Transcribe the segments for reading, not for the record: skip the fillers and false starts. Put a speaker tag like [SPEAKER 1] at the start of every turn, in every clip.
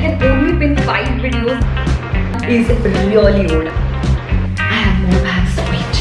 [SPEAKER 1] can only pin 5 videos is really old. I have more bags to wait.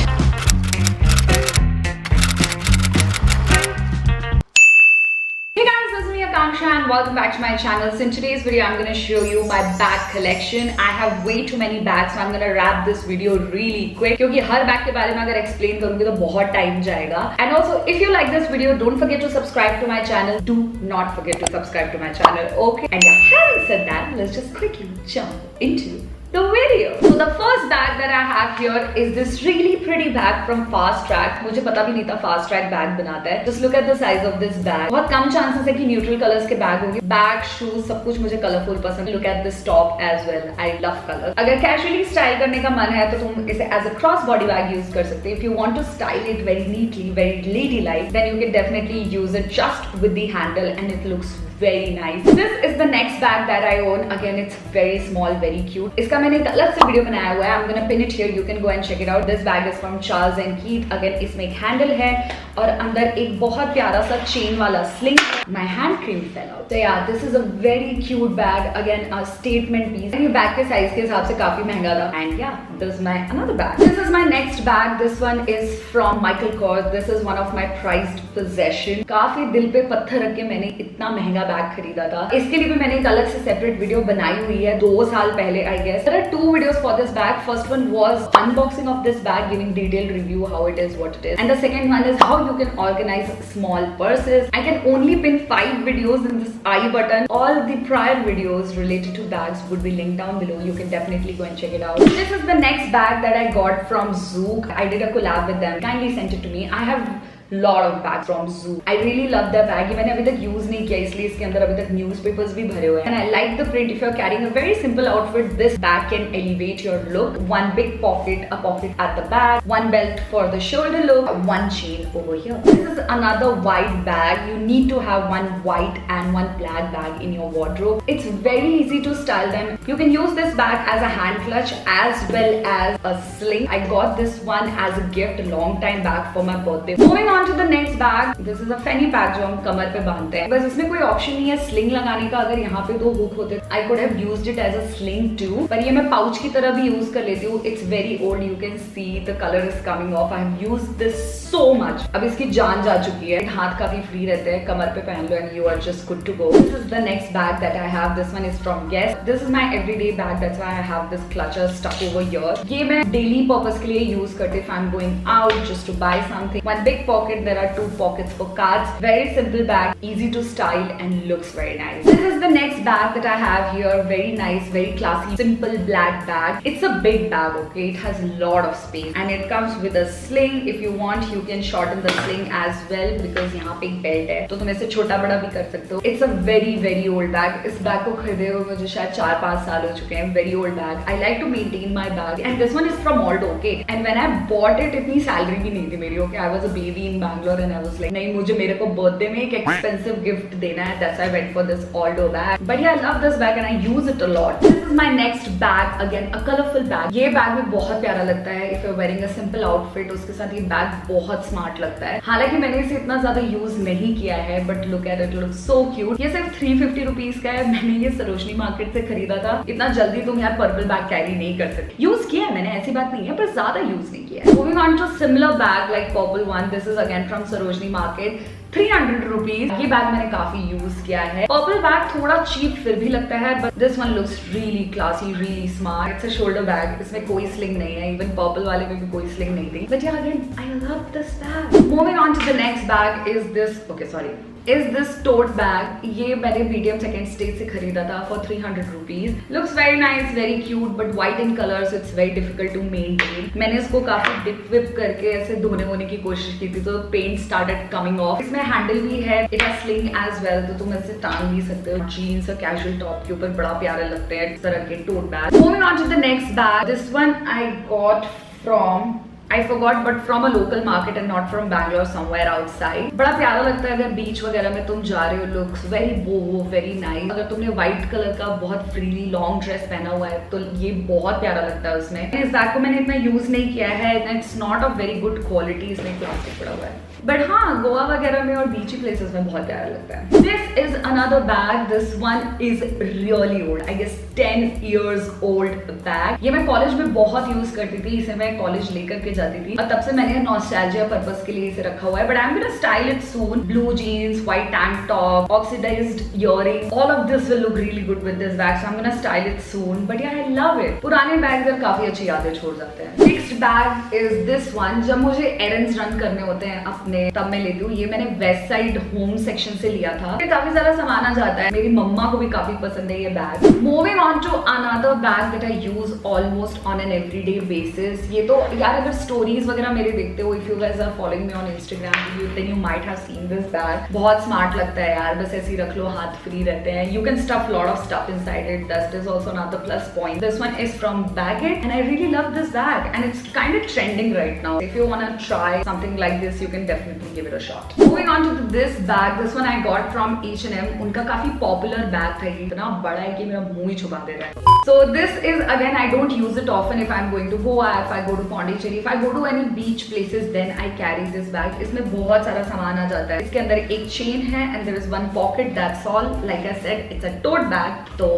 [SPEAKER 1] Hey guys, this is me Akanksha and welcome back to my channel. So in today's video, I'm going to show you my bag collection. I have way too many bags, so I'm going to wrap this video really quick. क्योंकि हर bag के बारे में अगर explain करूँगी तो बहुत time जाएगा. And also, if you like this video, don't forget to subscribe to my channel. Do not forget to subscribe to my channel, okay? And yeah, having said that, let's just quickly jump into the video. So the first bag that I have here is this really pretty bag from Fast Track. मुझे पता भी नहीं था Fast Track bag बनाता है. Just look at the size of this bag. बहुत कम chances है कि neutral colors के बैग होंगे. Bag, shoes, सब कुछ मुझे colorful पसंद. Look at this top as well. I love color. अगर casually style करने का मन है तो तुम इसे as a cross body bag use कर सकते हो. If you want to style it very neatly, very ladylike, then you can definitely use it just with the handle and it looks very nice. This is the next bag that I own. Again, it's very small, very cute. इसका मैंने एक अलग से video बनाया हुआ है. I'm gonna pin it here. You can go and check it out. This bag is from Charles and Keith. Again, इसमें एक हैंडल है और अंदर एक बहुत प्यारा सा चेन वाला sling. My hand cream fell out. So yeah, this is a very cute bag. Again, a statement piece. ये बैग के साइज के हिसाब से काफी महंगा था. And yeah, this is my another bag. This is my next bag. This one is from Michael Kors. This is one of my prized possession. काफी दिल पे पत्थर रख के मैंने इतना महंगा बैग खरीदा था. इसके लिए भी मैंने एक अलग से सेपरेट वीडियो बनाई हुई है 2 साल पहले I guess. There are 2 videos for this bag. First one was unboxing of this bag, giving detailed review how it is, what it is. And the second one is how you can organize small purses. I can only pin 5 videos in this I button. All the prior videos related to bags would be linked down below. You can definitely go and check it out. This is the next bag that I got from Zook. I did a collab with them. Kindly sent it to me. I have lot of bags from Zook. I really love their bag. ये मैंने अभी तक use नहीं किया इसलिए इसके अंदर अभी तक newspapers भी भरे हुए हैं. And I like the print. If you're carrying a very simple outfit, this bag can elevate your look. One big pocket, a pocket at the back, one belt for the shoulder look, one chain over here. This is another white bag. You need to have one white and one black bag in your wardrobe. It's very easy to style them. You can use this bag as a hand clutch as well as a sling. I got this one as a gift a long time back for my birthday. Moving on to the next bag. This is a fanny pack जो हम कमर पे बांधते हैं. बस इसमें कोई option नहीं है स्लिंग लगाने का. अगर यहाँ पे 2 हुक होते I could have used it as a sling too. पर ये मैं पाउच की तरह भी यूज कर लेती हूँ. It's very old. You can see the color is coming off. I have used this so much. अब इसकी जान जा चुकी है. हाथ काफी फ्री रहते हैं. कमर पे पहन लो and you are just good to go. This is the next bag that I have. This one is from Guess. This is my everyday bag. That's why I have this clutcher stuck over here. ये मैं daily purpose के लिए use करती. If I'm going out just to buy something. One big pocket. There are 2 pockets for cards. Very simple bag, easy to style and looks very nice. This is the next bag that I have here. Very nice, very classy, simple black bag. It's a big bag, okay? It has a lot of space and it comes with a sling. If you want, you can shorten the sling as well because यहाँ पे एक belt है, तो तुम इसे छोटा बड़ा भी कर सकते हो. It's a very very old bag. इस bag को खरीदे हुए मुझे शायद 4-5 साल हो चुके हैं. Very old bag. I like to maintain my bag and this one is from Aldo, okay? And when I bought it, इतनी सैलरी भी नहीं थी मेरी, okay? I was a baby in Bangalore and I was like, नहीं मुझे मेरे को birthday में एक expensive gift देना है. That's why I went for this Aldo bag. But yeah, I love this bag and I use it a lot. This is my next bag. Again, a colorful bag. ये bag भी बहुत प्यारा लगता है. If you're wearing a simple outfit, उसके साथ ये bag बहुत smart लगता है. हालांकि मैंने इसे इतना ज्यादा यूज नहीं किया है, but look at it, looks so cute. ये सिर्फ 350 रुपीज का है. मैंने ये सरोजनी मार्केट से खरीदा था. इतना जल्दी तुम यार पर्पल बैग कैरी नहीं कर सकते. यूज किया है मैंने, ऐसी बात नहीं है, पर ज्यादा यूज नहीं किया है. Moving on to similar bag like purple one. This is again from Sarojini Market. 300 rupees. ये बैग मैंने काफी यूज किया है. पर्पल बैग थोड़ा चीप फिर भी लगता है, but this one looks really classy, really smart. It's a shoulder bag. इसमें कोई स्लिंग नहीं है. इवन पर्पल वाले में भी कोई स्लिंग नहीं थी. But yeah, again, I love this bag. Moving on to the next bag is this. Okay, sorry. Is this tote bag. ये मैंने मीडियम सेकेंड स्टेज से खरीदा था for 300 rupees. Looks very nice, very cute, but white in color, so it's very difficult to maintain. मैंने इसको काफी dip whip करके ऐसे धोने वोने की कोशिश की थी, तो पेंट started coming off. इसमें हैंडल भी है. It has sling as well, तो तुम इसे टांग भी सकते हो. जीन्स और कैजुअल टॉप के ऊपर बड़ा प्यारे लगते हैं इस तरह के tote bag. Moving on to the next bag. This one I got from I forgot, but from a local market and not from Bangalore, somewhere outside. बड़ा प्यारा लगता है अगर बीच वगैरह में तुम जा रहे हो. Looks very boho, very nice. अगर तुमने व्हाइट कलर का बहुत फ्रीली लॉन्ग ड्रेस पहना हुआ है तो ये बहुत प्यारा लगता है उसमें. इस बैग को मैंने इतना यूज नहीं किया है. It's not of very good quality. इसमें प्लास्टिक पड़ा हुआ है. बट हाँ, गोवा वगैरह में और बीची प्लेसेस में बहुत प्यारा लगता है। This is another bag, this one is really old, I guess 10 years old bag. ये मैं कॉलेज में बहुत यूज करती थी, इसे मैं कॉलेज लेकर के जाती थी और तब से मैंने नॉस्टैल्जिया पर्पस के लिए इसे रखा हुआ है। But I am gonna style it soon. Blue jeans, white tank top, oxidised earring, all of this will look really good with this bag, so I am gonna style it soon. But यार I love it. पुराने bags काफी अच्छी यादें छोड़ जाते हैं। Next bag is this one. जब मुझे एरंड्स रन करने होते हैं अपने, तब मैं लेती हूँ। ये मैंने वेस्ट साइड होम सेक्शन से लिया था। ये काफी सारा सामान आ जाता है, मेरी मम्मा को भी काफी पसंद है ये bag. Moving on to another bag that I use almost on an everyday basis. ये तो यार अगर स्टोरीज वगैरह मेरे देखते हो, if you guys are following me on Instagram then you might have seen this bag. बहुत स्मार्ट लगता है यार, बस ऐसे ही रख लो, हाथ फ्री रहते हैं। You can stuff lot of stuff inside it, that is also another plus point. This one is from Baggett and I really love this bag and it's kind of trending right now. If you want to try something like this, you can definitely give it a shot. Moving on to this bag, this one I got from H&M. उनका काफी popular bag था, ये इतना बड़ा है कि मेरा मुंह ही छुपा दे रहा है। So this is again, I don't use it often if I'm going to Goa, if I go to Pondicherry, if I go to any beach places, then I carry this bag. इसमें बहुत सारा सामान आ जाता है। इसके अंदर एक chain है and there is one pocket, that's all. Like I said, it's a tote bag, so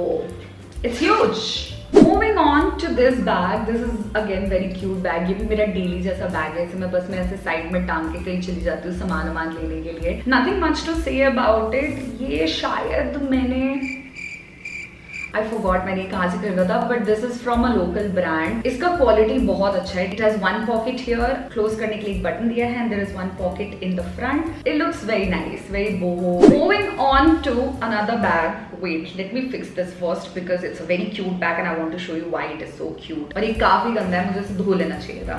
[SPEAKER 1] it's huge. Moving on to this bag, this is again very cute bag. ये भी मेरा डेली जैसा बैग है, इसे मैं बस मैं ऐसे साइड में टांग के कहीं चली जाती हूँ सामान लेने के लिए। Nothing much to say about it. ये शायद मैंने I forgot मैंने कहाँ से खरीदा था, but this is from a local brand. इसका क्वालिटी बहुत अच्छा है। It has one pocket here, close करने के लिए एक बटन दिया है, and there is one pocket in the front. It looks very nice, very boho. Moving on to another bag. Wait, let me fix this first because it's a very cute bag and I want to show you why it is so cute. और ये काफी गंदा है, मुझे इसे धो लेना चाहिए था।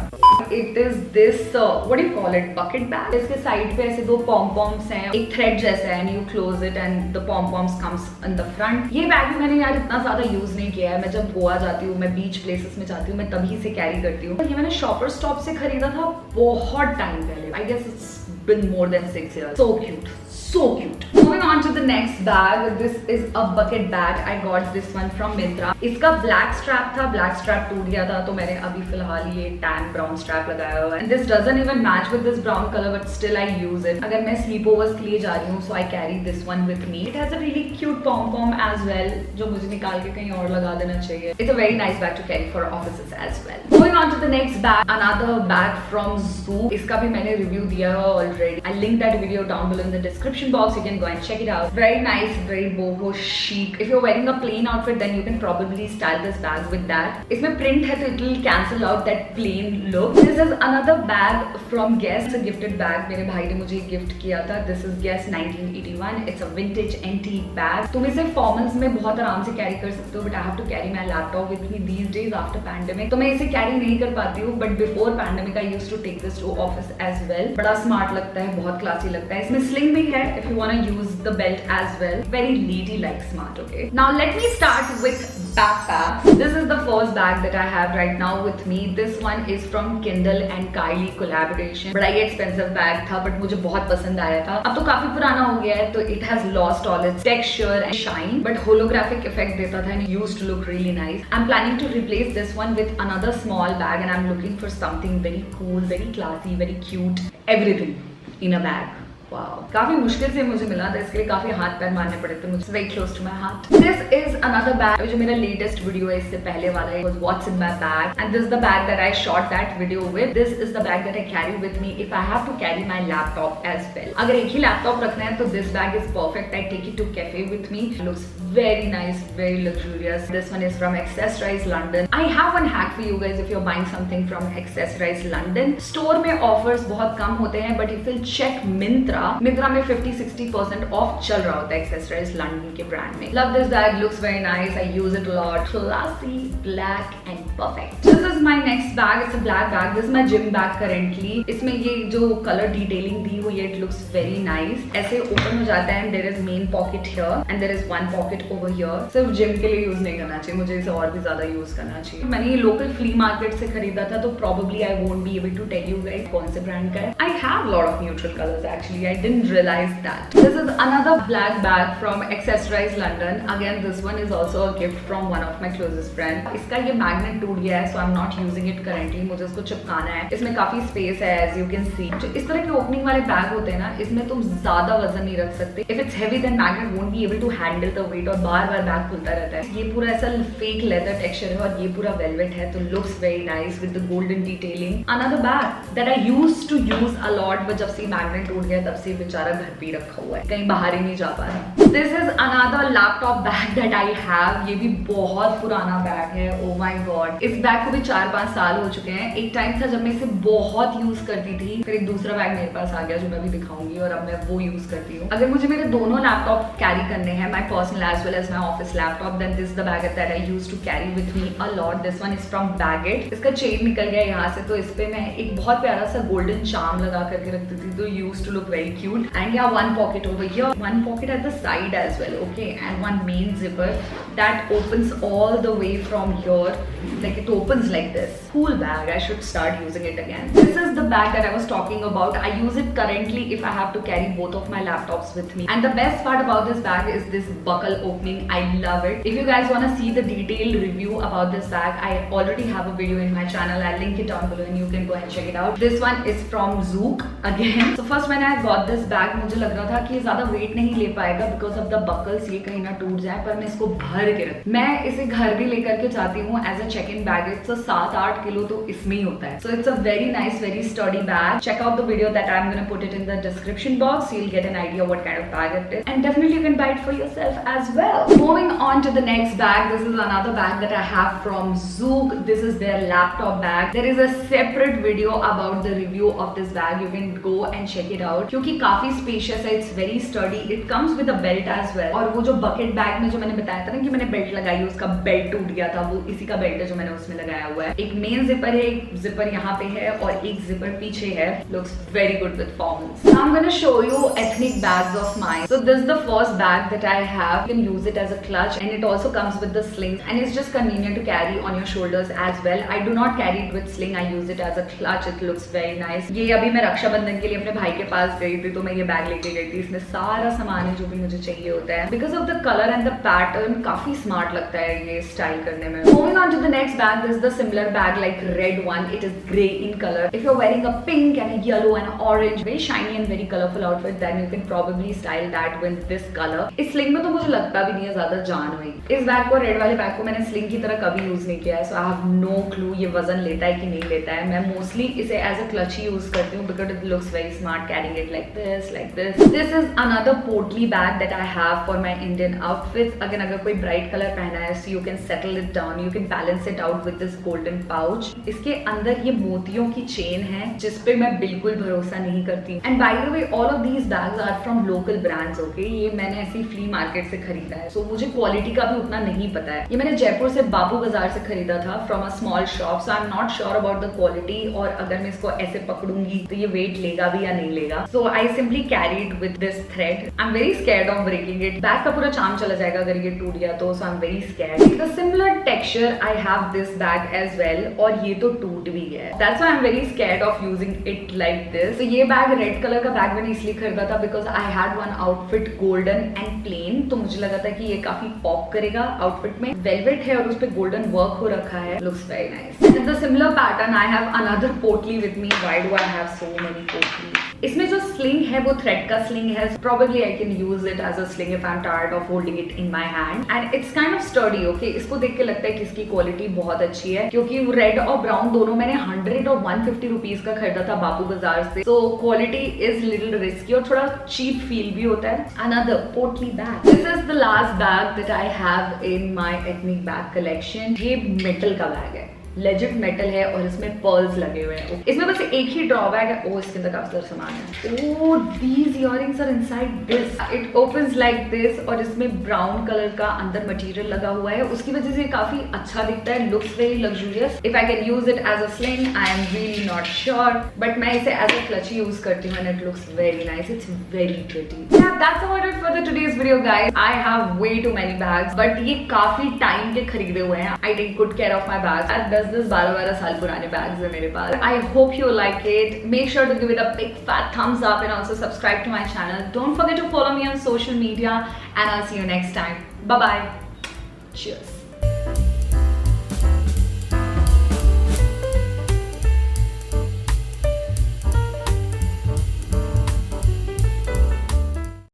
[SPEAKER 1] It is this what do you call it? Bucket bag. इसके साइड पे ऐसे दो पॉम-पॉम्स हैं, एक थ्रेड जैसा है, and you close it and the pom-poms comes in the front. ये बैग मैंने यार इतना ज्यादा यूज नहीं किया है। मैं जब गोवा जाती हूँ, मैं बीच प्लेसेस में जाती हूँ, मैं तभी इसे कैरी करती हूँ। ये मैंने शॉपर स्टॉप से खरीदा था बहुत टाइम पहले। I guess it's been more than 6 years. So cute, so cute. Moving on to the next bag, this is a bucket bag. I got this one from Myntra. इसका black strap था, black strap टूट गया था, तो मैंने अभी फिलहाल ये tan brown strap लगाया हुआ है। And this doesn't even match with this brown color, but still I use it. अगर मैं sleepovers के लिए जा रही हूँ, so I carry this one with me. It has a really cute pom-pom as well, जो मुझे निकाल के कहीं और लगा देना चाहिए। It's a very nice bag to carry for offices as well. Moving on to the next bag, another bag from Zoo. इसका भी मैंने review दिया है already. I'll link that video down below in the description box. You can go and check it out. Very nice, very boho chic. If you're wearing a plain outfit, then you can probably style this bag with that. इसमें print है तो it will cancel out that plain look. This is another bag from Guess. It's a gifted bag. मेरे भाई ने मुझे gift किया था. This is Guess 1981. It's a vintage antique bag. तुम इसे formals में बहुत आराम से carry कर सकते हो, but I have to carry my laptop with me these days after pandemic. तो मैं इसे carry नहीं कर पाती हूँ, but before pandemic I used to take this to office as well. बड़ा smart लगता है, बहुत क्लासी लगता है। इसमें sling भी है if you want to use the belt as well. Very lady like smart. Okay, now let me start with backpack. This is the first bag that I have right now with me. This one is from Kindle and Kylie collaboration. बड़ा ही expensive bag था, but मुझे बहुत पसंद आया था। अब तो काफी पुराना हो गया है, तो it has lost all its texture and shine, but holographic effect देता था and used to look really nice. I'm planning to replace this one with another small bag and I'm looking for something very cool, very classy, very cute, everything in a bag. Wow. काफी मुश्किल से मुझे मिला था, इसके लिए काफी हाथ पैर मारने पड़े थे मुझे। Very close to my heart. This is another bag, जो मेरा latest video है इससे पहले वाला है, was what's in my bag, and this is the bag that I shot that video with. This is the bag that I carry with me if I have to carry my laptop as well. अगर एक ही laptop रखना है तो this bag is perfect. I take it to cafe with me. It looks very nice, very luxurious. This one is from Accessorize London. I have one hack for you guys if you're buying something from Accessorize London. Store में offers बहुत कम होते हैं, but if you'll check Myntra में 50-60% of चल रहा होता है Accessorize London के ब्रांड में। Love this bag, looks very nice. I use it a lot. Classy, black and perfect. This is my next bag. It's a black bag. This is my gym bag currently. इसमें ये जो color detailing दी हुई है, it looks very nice. ऐसे open हो जाता है and there is main pocket here and there is one pocket over here. सिर्फ gym के लिए use नहीं करना चाहिए, मुझे इसे और भी ज्यादा use करना चाहिए। मैंने ये local flea market से खरीदा था, तो probably I won't be able to tell you guys कौन से brand का है। I have lot of neutral colors actually. I didn't realize that. This is another black bag from Accessorize London. Again, this one is also a gift from one of my closest friend. इसका ये magnet टूट गया है, so I'm not using it currently. मुझे इसको चिपकाना है. इसमें काफी स्पेस है, as you can see. जो इस तरह के ओपनिंग वाले बैग होते हैं ना, इसमें तुम ज्यादा वजन नहीं रख सकते. If it's heavy, then magnet won't be able to handle the weight और बार बार बैग खुलता रहता है. ये पूरा ऐसा फेक लेदर टेक्सचर है और ये पूरा वेलवेट है, तो looks very nice with the golden detailing. Another bag that I used to use a lot, but जब से मैग्नेट टूट गया तब से बेचारा घर पे रखा हुआ है, कहीं बाहर ही नहीं जा पा रहा. This is another laptop bag that I have. ये भी बहुत पुराना बैग है. Oh my god, इस बैग को भी 4-5 साल हो चुके हैं. एक टाइम था जब मैं इसे बहुत यूज करती थी, फिर एक दूसरा बैग मेरे पास आ गया जो मैं भी दिखाऊंगी और अब मैं वो यूज करती हूँ. अगर मुझे मेरे दोनों लैपटॉप कैरी करने हैं, my personal as well as my office laptop, then this is the bag that I used to carry with me a lot. This one is from Baggett. इसका चेन निकल गया यहाँ से, तो इस पे मैं एक बहुत प्यारा सा गोल्डन चार्म लगा करके रखती थी, तो used to look very cute. And yeah, one pocket over here, one pocket at the side as well, okay, and one main zipper that opens all the way from here, like it opens like this. Cool bag. I should start using it again. This is the bag that I was talking about. I use it currently if I have to carry both of my laptops with me. And the best part about this bag is this buckle opening. I love it. If you guys want to see the detailed review about this bag, I already have a video in my channel. I'll link it down below and you can go and check it out. This one is from Zook again. So first when I got this bag, मुझे लग रहा था कि ये ज्यादा weight नहीं ले पाएगा because of the buckles, ये कहीं ना टूट जाए, पर मैं इसको भर के रख, मैं इसे घर भी लेकर के जाती हूँ as a check-in bag. It's 7-8 kilo तो इसमें ही होता है. So it's a very nice, very sturdy bag. Check out the video that I'm gonna put it in the description box, so you'll get an idea what kind of bag it is, and definitely you can buy it for yourself as well. Moving on to the next bag, this is another bag that I have from Zook. This is their laptop bag. There is a separate video about the review of this bag. You can go and check it out क्योंकि काफी spacious है. It's very sturdy. It comes with a belt as well. और वो जो bucket bag में जो मैंने बताया था ना कि मैंने बेल्ट लगाई, उसका बेल्ट टूट गया था, वो इसी का बेल्ट है जो मैंने उसमें लगाया हुआ है. एक मेन जिपर है, एक जिपर यहाँ पे है और एक जिपर पीछे है. Looks very good with formals. Now I'm gonna show you ethnic bags of mine. So this is the first bag that I have. You can use it as a clutch and it also comes with the sling and it's just convenient to carry on your shoulders as well. I do not carry it with sling. I use it as a clutch. It looks very nice. ये अभी मैं रक्षाबंधन के लिए अपने भाई के पास गई थी, तो मैं ये बैग लेके गई थी. इसमें सारा सामान है जो भी मुझे चाहिए होता है. Because of the color and the pattern, काफी स्मार्ट लगता है ये स्टाइल करने में. Moving on to the next bag. This is the similar bag like red one. It is grey in color. If you're wearing a pink and a yellow and an orange, very shiny and very colorful outfit, then you can probably style that with this color. इस sling में तो मुझे लगता भी नहीं है ज्यादा जान हुई. इस बैग को, रेड वाले बैग को मैंने स्लिंग की तरह कभी यूज नहीं किया है, so I have no clue ये वजन लेता है कि नहीं लेता है. मैं मोस्टली इसे एज अ क्लच ही यूज करती हूँ because it looks very smart carrying it like this, like this. This is another portly bag that I have for my Indian outfits. Again, अगर कोई bright color पहना है, so you can settle it down, you can balance it out with this golden pouch. इसके अंदर ये मोतियों की chain है जिस पे मैं बिल्कुल भरोसा नहीं करती. And by the way, all of these bags are from local brands, okay. ये मैंने ऐसी फ्ली मार्केट से खरीदा है, सो मुझे क्वालिटी का भी उतना नहीं पता है. ये मैंने जयपुर से बाबू बाजार से खरीदा था from a small shop, so I am not sure about the quality और अगर मैं इसको ऐसे पकड़ूंगी तो ये वेट लेगा भी या नहीं लेगा. So I simply carried with this thread. I am very scared of breaking it. Bag का पूरा चार्म चला जाएगा अगर ये टूट गया तो, so I am very scared. The similar texture I have this bag as well और ये तो टूट भी है. That's why I'm very scared of using it like this. So ये बैग रेड कलर का बैग मैंने इसलिए खरीदा था because I had one outfit golden and plain, तो मुझे लगा था कि ये काफी पॉप करेगा आउटफिट में. वेलवेट है और उस पे गोल्डन वर्क हो रखा है. Looks very nice. And the similar pattern I have another portly with me. Why do I have so many portly? इसमें जो स्लिंग है वो थ्रेड का स्लिंग है. Probably I can use it as a sling if I'm tired of holding it in my hand. And it's kind of sturdy, okay. इसको देख के लगता है कि इसकी क्वालिटी बहुत अच्छी है क्योंकि रेड और ब्राउन दोनों मैंने 100 और 150 रुपीज का खरीदा था बाबू बाजार से. So quality is little risky और थोड़ा cheap feel भी होता है. Another portly bag. This is the last bag that I have in my ethnic bag collection. ये मेटल का बैग है. लेजिट मेटल है और इसमें पर्ल्स लगे हुए हैं. इसमें बस एक ही ड्रॉबैक है, ओ इसके अंदर काफी सारा सामान है. Oh these earrings are inside this. It opens like this और इसमें ब्राउन कलर का अंदर मटेरियल लगा हुआ है. उसकी वजह से काफी अच्छा दिखता है. Looks very luxurious. If I can use it as a sling I am really not sure, but मैं इसे एज अ क्लच यूज करती हूँ and it looks very nice. It's very pretty. That's about it for the today's video, guys. I have way too many bags, but ये काफी time के खरीदे हुए हैं. I take good care of my bags. That 10-10 12-12 साल पुराने bags है मेरे पास. I hope you like it. Make sure to give it a big fat thumbs up and also subscribe to my channel. Don't forget to follow me on social media and I'll see you next time. Bye bye. Cheers.